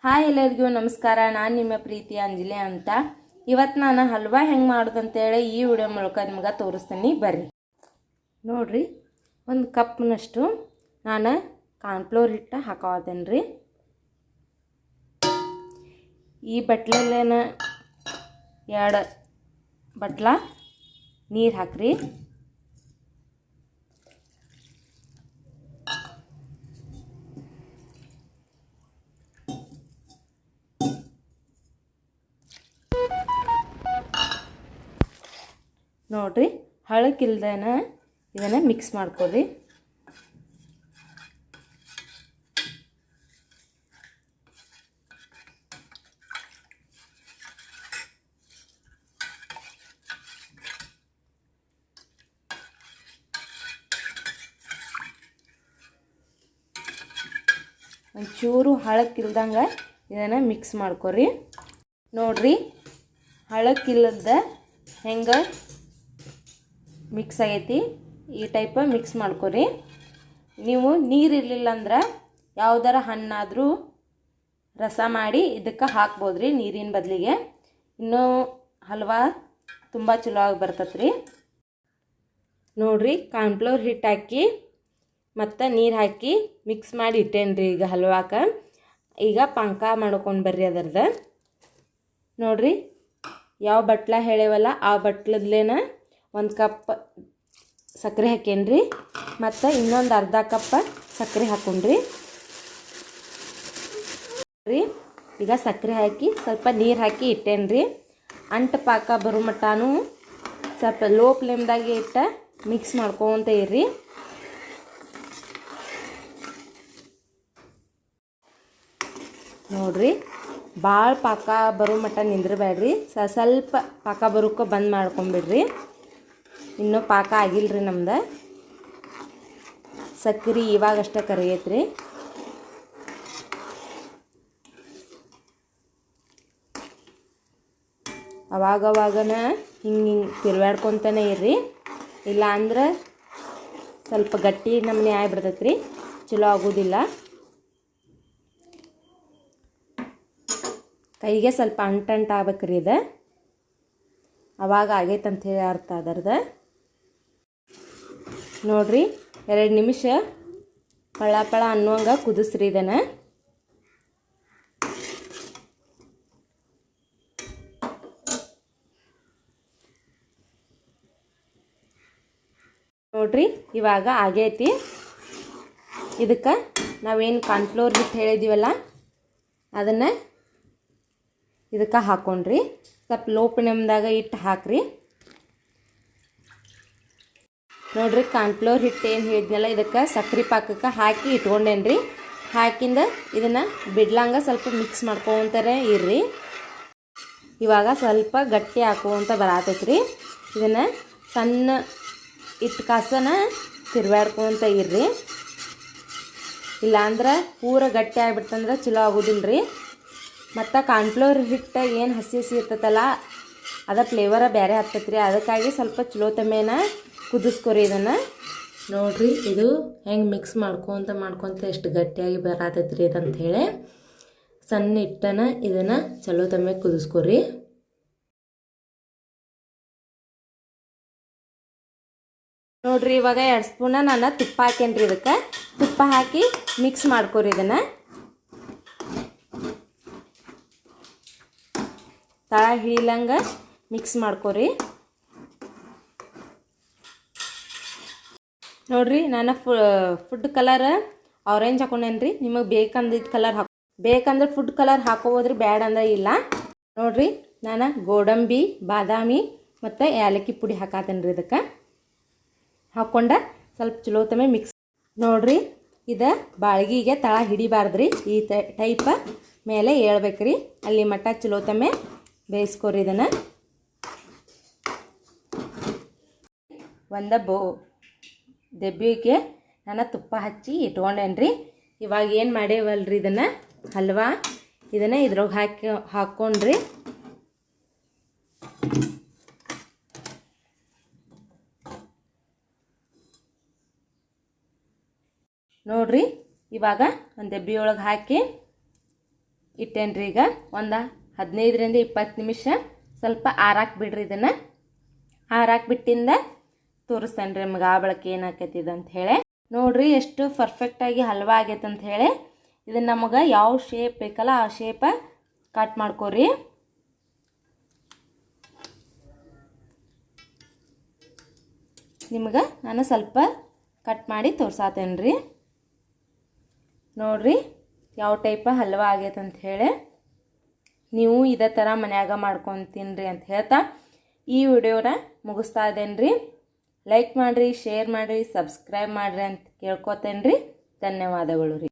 Hi ಎಲ್ಲರಿಗೂ ನಮಸ್ಕಾರ. ನಾನು ನಿಮ್ಮ ಪ್ರೀತಿ ಅಂಜಲಿ ಅಂತ. ಇವತ್ತು ನಾನು ಹಲ್ವಾ ಹೆಂಗೆ ಮಾಡೋದಂತೇಳಿ ಈ ವಿಡಿಯೋ ಮೂಲಕ ನಿಮ್ಗೆ ತೋರಿಸ್ತೀನಿ. ಬರ್ರಿ ನೋಡ್ರಿ. ಒಂದು ಕಪ್ನಷ್ಟು ನಾನು ಕಾರ್ನ್ಫ್ಲೋರ್ ಹಿಟ್ಟು ಹಾಕೋತೇನೆ ರೀ. ಈ ಬಟ್ಲಲ್ಲೇನ 2 ಬಟ್ಲ ನೀರು ಹಾಕ್ರಿ. ನೋಡ್ರಿ, ಹಳಕ್ಕಿಲ್ದೇನ ಇದನ್ನು ಮಿಕ್ಸ್ ಮಾಡ್ಕೊರಿ. ಒಂಚೂರು ಹಳಕ್ಕಿಲ್ದಂಗೆ ಇದನ್ನು ಮಿಕ್ಸ್ ಮಾಡ್ಕೊರಿ. ನೋಡ್ರಿ, ಹಳಕ್ಕಿಲ್ಲದ ಹೆಂಗೆ ಮಿಕ್ಸ್ ಆಗೈತಿ ಈ ಟೈಪ್ ಮಿಕ್ಸ್ ಮಾಡ್ಕೊರಿ. ನೀವು ನೀರು ಇರಲಿಲ್ಲ ಅಂದ್ರೆ ಯಾವುದರ ಹಣ್ಣಾದರೂ ರಸ ಮಾಡಿ ಇದಕ್ಕೆ ಹಾಕ್ಬೋದ್ರಿ ನೀರಿನ ಬದಲಿಗೆ. ಇನ್ನೂ ಹಲ್ವಾ ತುಂಬ ಚಲೋ ಆಗಿ ಬರ್ತತ್ರಿ. ನೋಡ್ರಿ, ಕಾರ್ನ್ಫ್ಲೋರ್ ಹಿಟ್ಟು ಹಾಕಿ ಮತ್ತು ನೀರು ಹಾಕಿ ಮಿಕ್ಸ್ ಮಾಡಿ ಇಟ್ಟೇನ್ರಿ. ಈಗ ಹಲ್ವಾಕ ಈಗ ಪಾಕ ಮಾಡ್ಕೊಂಡು ಬರ್ರಿ ಅದರದ. ನೋಡ್ರಿ, ಯಾವ ಬಟ್ಲ ಹೇಳೇವಲ್ಲ ಆ ಬಟ್ಲದ್ಲೇನ 1 ಕಪ್ ಸಕ್ಕರೆ ಹಾಕೇನ್ರಿ ಮತ್ತು ಇನ್ನೊಂದು ಅರ್ಧ ಕಪ್ ಸಕ್ಕರೆ ಹಾಕೊಂಡ್ರಿ. ಈಗ ಸಕ್ಕರೆ ಹಾಕಿ ಸ್ವಲ್ಪ ನೀರು ಹಾಕಿ ಇಟ್ಟೇನ್ರಿ. ಅಂಟು ಪಾಕ ಬರೋ ಮಟ್ಟನೂ ಸ್ವಲ್ಪ ಲೋ ಫ್ಲೇಮ್ದಾಗೆ ಇಟ್ಟು ಮಿಕ್ಸ್ ಮಾಡ್ಕೊತ ಇರ್ರಿ. ನೋಡ್ರಿ, ಭಾಳ ಪಾಕ ಬರೋ ಮಟ್ಟ ನಿಂದ್ರಬೇಡ್ರಿ. ಸ್ವಲ್ಪ ಪಾಕ ಬರೋಕ್ಕೆ ಬಂದ್ ಮಾಡ್ಕೊಂಬಿಡ್ರಿ. ಇನ್ನೂ ಪಾಕ ಆಗಿಲ್ರಿ ನಮ್ದು. ಸಕ್ಕರೆ ಇವಾಗಷ್ಟೇ ಕರಿಯೈತ್ರಿ. ಅವಾಗವಾಗನ ಹಿಂಗೆ ತಿರ್ವಾಡ್ಕೊತಾನೆ ಇರ್ರಿ. ಇಲ್ಲ ಅಂದ್ರೆ ಸ್ವಲ್ಪ ಗಟ್ಟಿ ನಮ್ನೆ ಆಗಿಬಿಡ್ತೈತ್ರಿ, ಚಲೋ ಆಗೋದಿಲ್ಲ. ಕೈಗೆ ಸ್ವಲ್ಪ ಅಂಟಂಟು ಆಗ್ಬೇಕ್ರಿ ಇದು. ಅವಾಗ ಆಗೈತಂತ ಹೇಳಿ ಅರ್ಥ ಅದರ್ದು. ನೋಡ್ರಿ, 2 ನಿಮಿಷ ಪಳ ಪಳ ಅನ್ನುವಂಗೆ ಕುದಿಸ್ರಿ ಇದನ್ನು. ನೋಡ್ರಿ, ಇವಾಗ ಆಗೈತಿ. ಇದಕ್ಕೆ ನಾವೇನು ಕಾರ್ನ್ಫ್ಲೋರ್ ಹಿಟ್ಟು ಹೇಳಿದ್ದೀವಲ್ಲ ಅದನ್ನು ಇದಕ್ಕೆ ಹಾಕ್ಕೊಂಡ್ರಿ. ಸ್ವಲ್ಪ ಲೋ ಫ್ಲೇಮ್ದಾಗ ಇಟ್ಟು ಹಾಕ್ರಿ. ನೋಡ್ರಿ, ಕಾರ್ನ್ಫ್ಲೋರ್ ಹಿಟ್ಟು ಏನು ಹೇಳಿದ್ನಲ್ಲ ಇದಕ್ಕೆ ಸಕ್ಕರೆ ಪಾಕಕ್ಕೆ ಹಾಕಿ ಇಟ್ಕೊಂಡೇನ್ರಿ. ಹಾಕಿಂದ ಇದನ್ನು ಬಿಡ್ಲಂಗ ಸ್ವಲ್ಪ ಮಿಕ್ಸ್ ಮಾಡ್ಕೊತಾರೆ ಇರ್ರಿ. ಇವಾಗ ಸ್ವಲ್ಪ ಗಟ್ಟಿ ಹಾಕುವಂತ ಬರತೈತ್ರಿ. ಇದನ್ನು ಸಣ್ಣ ಇಟ್ಟು ಕಾಸನ ತಿರ್ವಾಡ್ಕೊಂತ ಇರ್ರಿ. ಇಲ್ಲಾಂದ್ರೆ ಪೂರ ಗಟ್ಟಿ ಆಗಿಬಿಡ್ತಂದ್ರೆ ಚಲೋ ಆಗೋದಿಲ್ರಿ. ಮತ್ತು ಕಾರ್ನ್ಫ್ಲೋರ್ ಹಿಟ್ಟು ಏನು ಹಸಿ ಹಸಿ ಇರ್ತೈತಲ್ಲ ಅದ ಫ್ಲೇವರ ಬೇರೆ ಹತ್ತೈತ್ರಿ. ಅದಕ್ಕಾಗಿ ಸ್ವಲ್ಪ ಚಲೋ ತಮೇನ ಕುದಿಸ್ಕೊರಿ ಇದನ್ನು. ನೋಡ್ರಿ, ಇದು ಹೆಂಗೆ ಮಿಕ್ಸ್ ಮಾಡ್ಕೊತ ಎಷ್ಟು ಗಟ್ಟಿಯಾಗಿ ಬರತೈತ್ರಿ ಇದಂತ ಹೇಳಿ ಸಣ್ಣ ಹಿಟ್ಟನ ಇದನ್ನು ಚಲೋ ತಮ್ಮೆ ಕುದಿಸ್ಕೊರಿ. ನೋಡ್ರಿ, ಇವಾಗ 2 ಸ್ಪೂನ ನಾನು ತುಪ್ಪ ಹಾಕೇನ್ರಿ. ಇದಕ್ಕೆ ತುಪ್ಪ ಹಾಕಿ ಮಿಕ್ಸ್ ಮಾಡ್ಕೊರಿ ಇದನ್ನು. ತಳ ಹಿಡಿಲಂಗ ಮಿಕ್ಸ್ ಮಾಡ್ಕೊರಿ. ನೋಡ್ರಿ, ನಾನು ಫುಡ್ ಕಲರ್ ಆರೆಂಜ್ ಹಾಕೊಂಡೇನ್ರಿ. ನಿಮಗೆ ಬೇಕಂದಿದ್ದ ಕಲರ್ ಬೇಕಂದ್ರೆ ಫುಡ್ ಕಲರ್ ಹಾಕೋಬೋದ್ರಿ, ಬ್ಯಾಡ್ ಅಂದ್ರೆ ಇಲ್ಲ. ನೋಡ್ರಿ, ನಾನು ಗೋಡಂಬಿ, ಬಾದಾಮಿ ಮತ್ತು ಏಲಕ್ಕಿ ಪುಡಿ ಹಾಕತ್ತೇನ್ರಿ. ಇದಕ್ಕೆ ಹಾಕ್ಕೊಂಡ ಸ್ವಲ್ಪ ಚಲೋ ತಮೆ ಮಿಕ್ಸ್. ನೋಡ್ರಿ, ಇದು ಬಾಳ್ಗಿಗೆ ತಳ ಹಿಡಿಬಾರ್ದ್ರಿ. ಈ ಟೈಪ ಮೇಲೆ ಹೇಳ್ಬೇಕ್ರಿ. ಅಲ್ಲಿ ಮಟ್ಟ ಚಲೋ ತಮೆ ಬೇಯಿಸ್ಕೊರಿ ಇದನ್ನು. ದೆಬ್ಬಿಗೆ ನಾನು ತುಪ್ಪ ಹಚ್ಚಿ ಇಟ್ಕೊಂಡೇನ್ರಿ. ಇವಾಗ ಏನು ಮಾಡೇವಲ್ರಿ ಇದನ್ನು ಹಲ್ವಾ, ಇದನ್ನು ಇದ್ರೊಳಗೆ ಹಾಕ್ಕೊಂಡ್ರಿ. ನೋಡ್ರಿ, ಇವಾಗ ಒಂದು ಡಬ್ಬಿಯೊಳಗೆ ಹಾಕಿ ಇಟ್ಟೇನ್ರಿ. ಈಗ ಒಂದು 15ರಿಂದ 20 ನಿಮಿಷ ಸ್ವಲ್ಪ ಆರಾಕ್ ಬಿಡ್ರಿ. ಇದನ್ನು ಆರಾಕ್ ಬಿಟ್ಟಿಂದ ತೋರಿಸ್ತೇನೆ ರೀ ನಿಮ್ಗೆ ಆ ಬಳಕೆ ಏನಾಕೈತಿದೆ ಅಂತ ಹೇಳಿ. ನೋಡ್ರಿ ಎಷ್ಟು ಪರ್ಫೆಕ್ಟಾಗಿ ಹಲ್ವಾ ಆಗೈತೆ ಅಂತ ಹೇಳಿ. ಇದನ್ನು ನಮಗೆ ಯಾವ ಶೇಪ್ ಬೇಕಲ್ಲ ಆ ಶೇಪ ಕಟ್ ಮಾಡ್ಕೊರಿ. ನಿಮ್ಗೆ ನಾನು ಸ್ವಲ್ಪ ಕಟ್ ಮಾಡಿ ತೋರ್ಸಾತೇನೆ ರೀ. ನೋಡ್ರಿ ಯಾವ ಟೈಪ ಹಲ್ವಾ ಆಗೈತೆ ಅಂತ ಹೇಳಿ. ನೀವು ಇದೇ ಥರ ಮನ್ಯಾಗ ಮಾಡ್ಕೊತೀನ್ರಿ ಅಂತ ಹೇಳ್ತಾ ಈ ವಿಡಿಯೋನ ಮುಗಿಸ್ತಾ ಇದ್ದೇನೆ ರೀ. ಲೈಕ್ ಮಾಡಿರಿ, ಶೇರ್ ಮಾಡಿರಿ, ಸಬ್ಸ್ಕ್ರೈಬ್ ಮಾಡಿರಿ ಅಂತ ಕೇಳ್ಕೊತೇನೆ ರೀ. ಧನ್ಯವಾದಗಳು ರೀ.